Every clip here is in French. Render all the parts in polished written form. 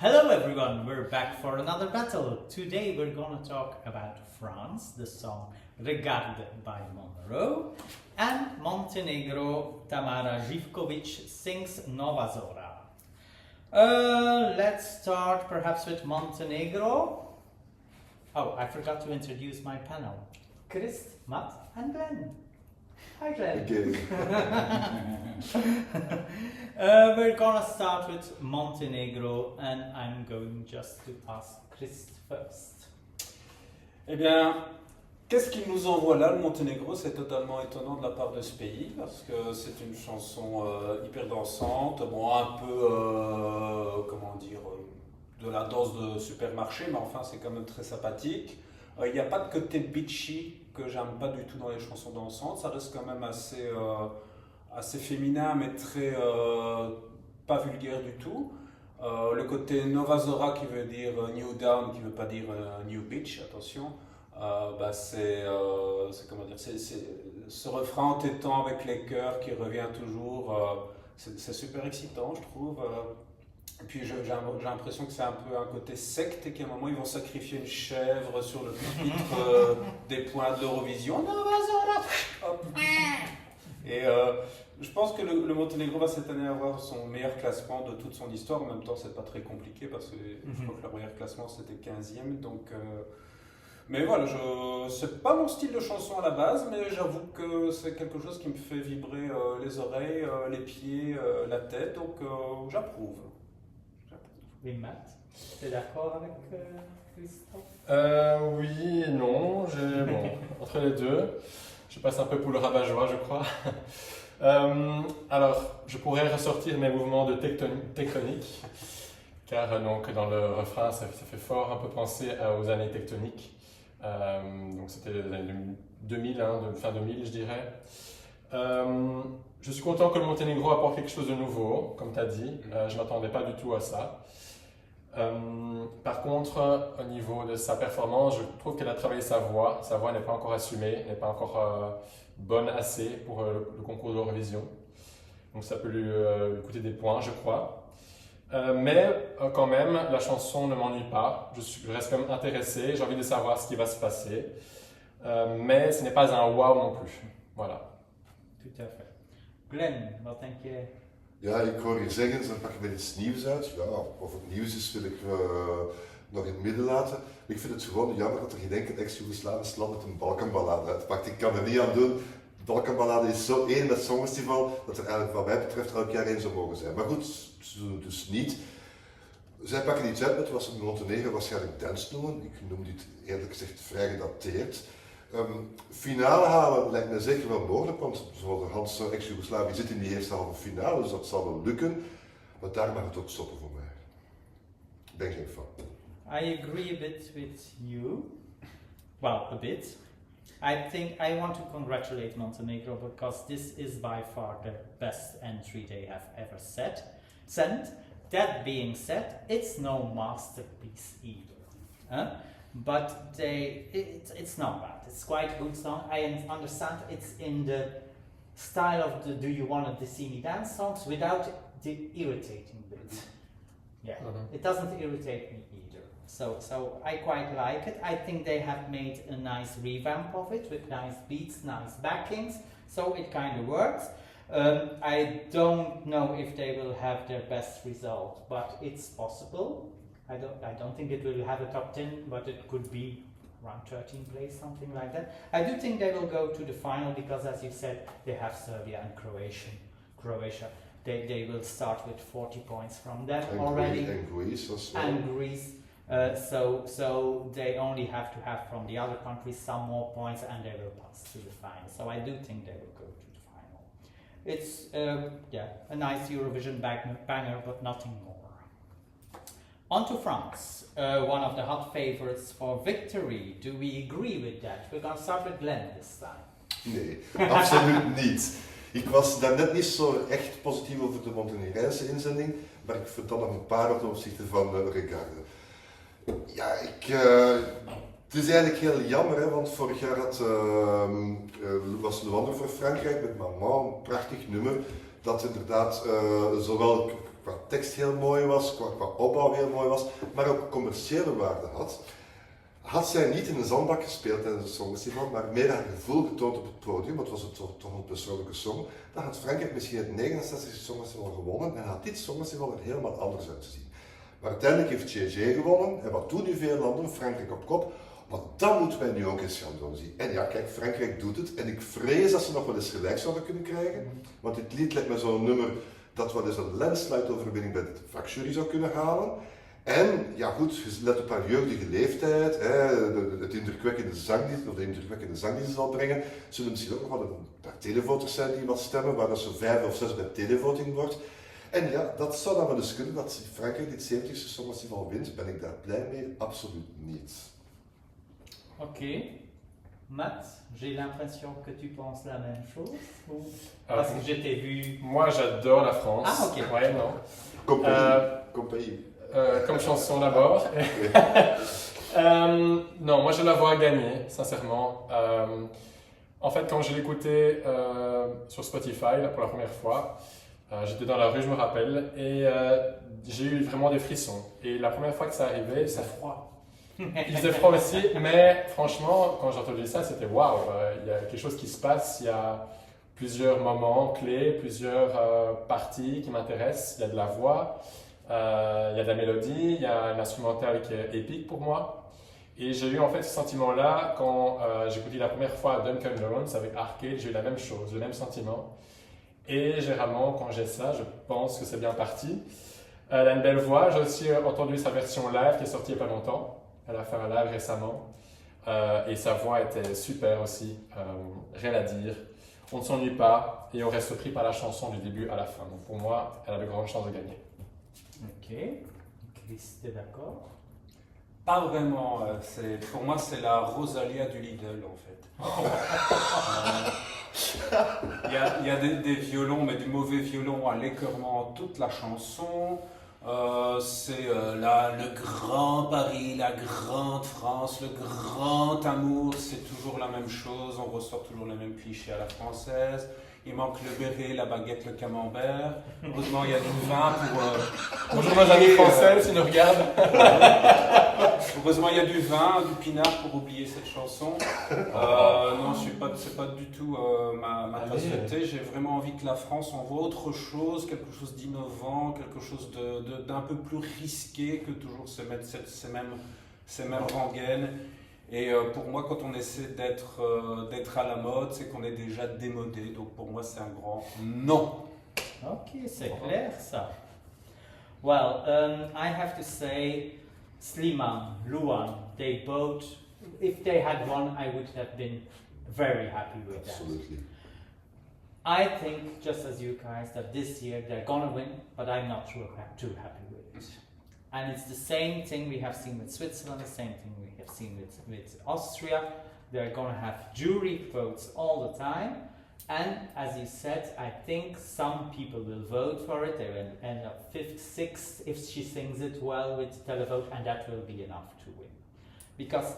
Hello everyone, we're back for another battle. Today we're gonna talk about France, the song Regarde by Monroe, and Montenegro, Tamara Živković sings Nova Zora. Let's start perhaps with Montenegro. Oh, I forgot to introduce my panel. Chris, Matt, and Glenn. Hi Glenn. We're gonna start with Montenegro and I'm going just to ask Chris first. Eh bien, qu'est-ce qu'il nous envoie là, le Monténégro? C'est totalement étonnant de la part de ce pays, parce que c'est une chanson hyper dansante, bon, un peu, comment dire, de la danse de supermarché, mais enfin c'est quand même très sympathique. Il n'y a pas de côté bitchy que j'aime pas du tout dans les chansons dansantes, ça reste quand même assez féminin, mais très pas vulgaire du tout. Le côté Nova Zora qui veut dire New Down, qui veut pas dire New Bitch, attention. C'est comment dire, c'est ce refrain entêtant avec les chœurs qui revient toujours, c'est super excitant je trouve. Et puis j'ai l'impression que c'est un peu un côté secte et qu'à un moment ils vont sacrifier une chèvre sur le pupitre des points de l'Eurovision. Et je pense que le Monténégro va cette année avoir son meilleur classement de toute son histoire. En même temps, c'est pas très compliqué parce que je crois que leur meilleur classement c'était 15e. Donc, mais voilà, c'est pas mon style de chanson à la base, mais j'avoue que c'est quelque chose qui me fait vibrer les oreilles, les pieds, la tête. Donc, j'approuve. Oui, Matt, tu es d'accord avec Christophe? Oui et non, entre les deux. Je passe un peu pour le rabat-joie, je crois. Alors, je pourrais ressortir mes mouvements de tectonique, car donc, dans le refrain, ça fait fort un peu penser aux années tectoniques. Donc, c'était les années 2000, fin 2000, je dirais. Je suis content que le Monténégro apporte quelque chose de nouveau, comme tu as dit. Je ne m'attendais pas du tout à ça. Par contre, au niveau de sa performance, je trouve qu'elle a travaillé sa voix. Sa voix n'est pas encore assumée, n'est pas encore bonne assez pour le concours d'Eurovision. Donc ça peut lui coûter des points, je crois. Mais quand même, la chanson ne m'ennuie pas. Je reste quand même intéressé, j'ai envie de savoir ce qui va se passer. Mais ce n'est pas un wow non plus. Voilà. Tout à fait. Glenn, wat denk je? Ja, ik hoor je zeggen, ze pakken weer iets nieuws uit. Ja, of het nieuws is, wil ik nog in het midden laten. Ik vind het gewoon jammer dat er geen enkel ex-Joegoslavisch land met een Balkanballade uitpakt. Ik kan er niet aan doen. De Balkanballade is zo één met Songfestival dat er eigenlijk wat mij betreft elk jaar één zou mogen zijn. Maar goed, ze doen het dus niet. Zij pakken iets uit met wat ze in Montenegro waarschijnlijk dance noemen. Ik noem dit eerlijk gezegd vrij gedateerd. Finale halen lijkt mij zeker wel mogelijk, want zoals Hans ex-Joegoslavië zit in die eerste halve finale, dus dat zal wel lukken. Maar daar mag het ook stoppen voor mij. Ik ben geen fan. I agree a bit with you. Well, a bit. I want to congratulate Montenegro because this is by far the best entry they have ever sent. That being said, it's no masterpiece either. But it's not bad. It's quite a good song. I understand it's in the style of the Do You Wanna See Me Dance songs without the irritating bit. Yeah, It doesn't irritate me either. So I quite like it. I think they have made a nice revamp of it with nice beats, nice backings. So it kind of works. I don't know if they will have their best result, but it's possible. I don't think it will have a top 10, but it could be around 13th place, something like that. I do think they will go to the final because, as you said, they have Serbia and Croatia. They will start with 40 points from them already. And Greece as well. And Greece. So they only have to have from the other countries some more points and they will pass to the final. So I do think they will go to the final. It's a nice Eurovision banger, but nothing more. On to France, one of the hot favorites for victory. Do we agree with that? We're going to start with Glenn this time. Nee, absoluut niet. Ik was daarnet niet zo echt positief over de Montenegrijnse inzending, maar ik vind dan nog een paar ten opzichte van Regarde. Ja, het is eigenlijk heel jammer, hè, want vorig jaar was Le Wonder voor Frankrijk met Maman, een prachtig nummer, dat inderdaad zowel qua tekst heel mooi was, qua opbouw heel mooi was, maar ook commerciële waarde had. Had zij niet in een zandbak gespeeld tijdens het Songfestival, maar meer haar gevoel getoond op het podium, want het was toch een persoonlijke song, dan had Frankrijk misschien het 69e Songfestival gewonnen en had dit Songfestival er helemaal anders uitgezien. Maar uiteindelijk heeft JJ gewonnen en wat doen nu veel landen, Frankrijk op kop, maar dat moeten wij nu ook eens gaan doen. En ja, kijk, Frankrijk doet het en ik vrees dat ze nog wel eens gelijk zouden kunnen krijgen, want dit lied lijkt me zo'n nummer dat wel eens een landslide-overwinning bij de vakjury zou kunnen halen. En ja goed, let op haar jeugdige leeftijd, het indrukwekkende zang die ze zal brengen, zullen misschien ook nog wel een paar televoters zijn die wat stemmen, waar dat zo 5 of 6 bij televoting wordt. En ja, dat zou dan wel eens kunnen dat Frankrijk dit 70e Songfestival wint. Ben ik daar blij mee? Absoluut niet. Ok. Matt, j'ai l'impression que tu penses la même chose. Parce que je t'ai vu. Moi, j'adore la France. Ah, ok. Ouais, non. Comme pays. Comme chanson d'abord. Non, moi je la vois gagner, sincèrement. En fait, quand je l'ai écoutée sur Spotify là, pour la première fois, j'étais dans la rue, je me rappelle, et j'ai eu vraiment des frissons. Et la première fois que ça arrivait, ça froid. Il faisait froid aussi, mais franchement, quand j'ai entendu ça, c'était waouh, il y a quelque chose qui se passe, il y a plusieurs moments clés, plusieurs parties qui m'intéressent, il y a de la voix. Il y a de la mélodie, il y a un instrumental qui est épique pour moi. Et j'ai eu en fait ce sentiment-là quand j'ai écouté la première fois Duncan Lawrence avec Arcade, j'ai eu la même chose, le même sentiment. Et généralement, quand j'ai ça, je pense que c'est bien parti. Elle a une belle voix, j'ai aussi entendu sa version live qui est sortie il n'y a pas longtemps. Elle a fait un live récemment. Et sa voix était super aussi, rien à dire. On ne s'ennuie pas et on reste pris par la chanson du début à la fin. Donc pour moi, elle a de grandes chances de gagner. Ok. Chris, t'es d'accord? Pas vraiment. Pour moi, c'est la Rosalia du Lidl, en fait. Il y a des violons, mais du mauvais violon à l'écœurement toute la chanson. C'est le grand Paris, la grande France, le grand amour, c'est toujours la même chose. On ressort toujours les mêmes clichés à la française. Il manque le béret, la baguette, le camembert. Heureusement, il y a du vin pour... Bonjour nos amis français, si nous regardent. Heureusement, il y a du vin, du pinard pour oublier cette chanson. Non, c'est pas du tout ma tasse de thé. J'ai vraiment envie que la France envoie autre chose, quelque chose d'innovant, quelque chose d'un peu plus risqué que toujours ces mêmes rengaines. Et pour moi, quand on essaie d'être à la mode, c'est qu'on est déjà démodé. Donc pour moi, c'est un grand non. Ok, c'est clair ça. Well, I have to say, Slimane, Luan, they both, if they had won, I would have been very happy with that. Absolutely. I think, just as you guys, that this year they're gonna win, but I'm not too happy with it. And it's the same thing we have seen with Switzerland, the same thing we have seen with Austria. They're gonna have jury votes all the time. And as you said, I think some people will vote for it. They will end up 5th, 6th if she sings it well with televote, and that will be enough to win. Because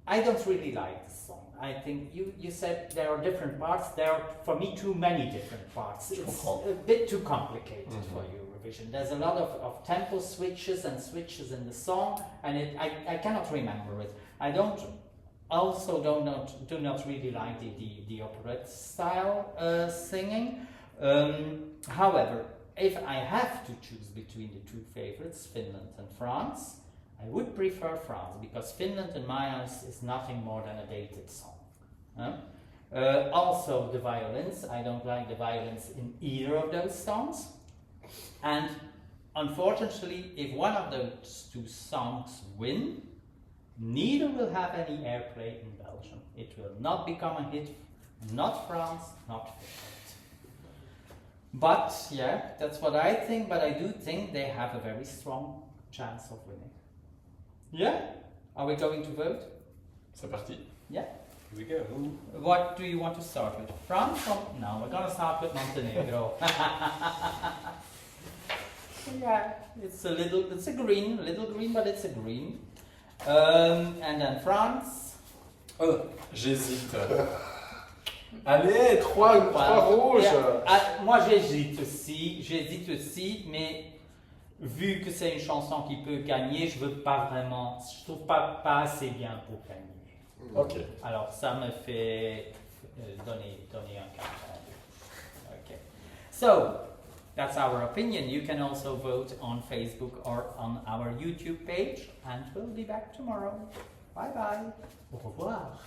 I don't really like the song. I think you said there are different parts. There are, for me, too many different parts. It's a bit too complicated for Eurovision. There's a lot of tempo switches and switches in the song, and I cannot remember it. I do not really like the operette style singing. However, if I have to choose between the two favorites, Finland and France, I would prefer France, because Finland in my eyes is nothing more than a dated song. Also the violins, I don't like the violins in either of those songs. And unfortunately, if one of those two songs win, neither will have any airplay in Belgium. It will not become a hit, not France, not Finland. But yeah, that's what I think, but I do think they have a very strong chance of winning. Yeah? Are we going to vote? C'est parti. Yeah? Here we go. What do you want to start with? France or... No, we're gonna start with Montenegro. Yeah, it's a green, but it's a green. And then France. J'hésite. Allez, trois rouges. Yeah. Moi j'hésite aussi, mais vu que c'est une chanson qui peut gagner, je trouve pas assez bien pour gagner. Ok. Alors ça me fait donner un carton. Okay. So that's our opinion. You can also vote on Facebook or on our YouTube page, and we'll be back tomorrow. Bye bye. Au revoir.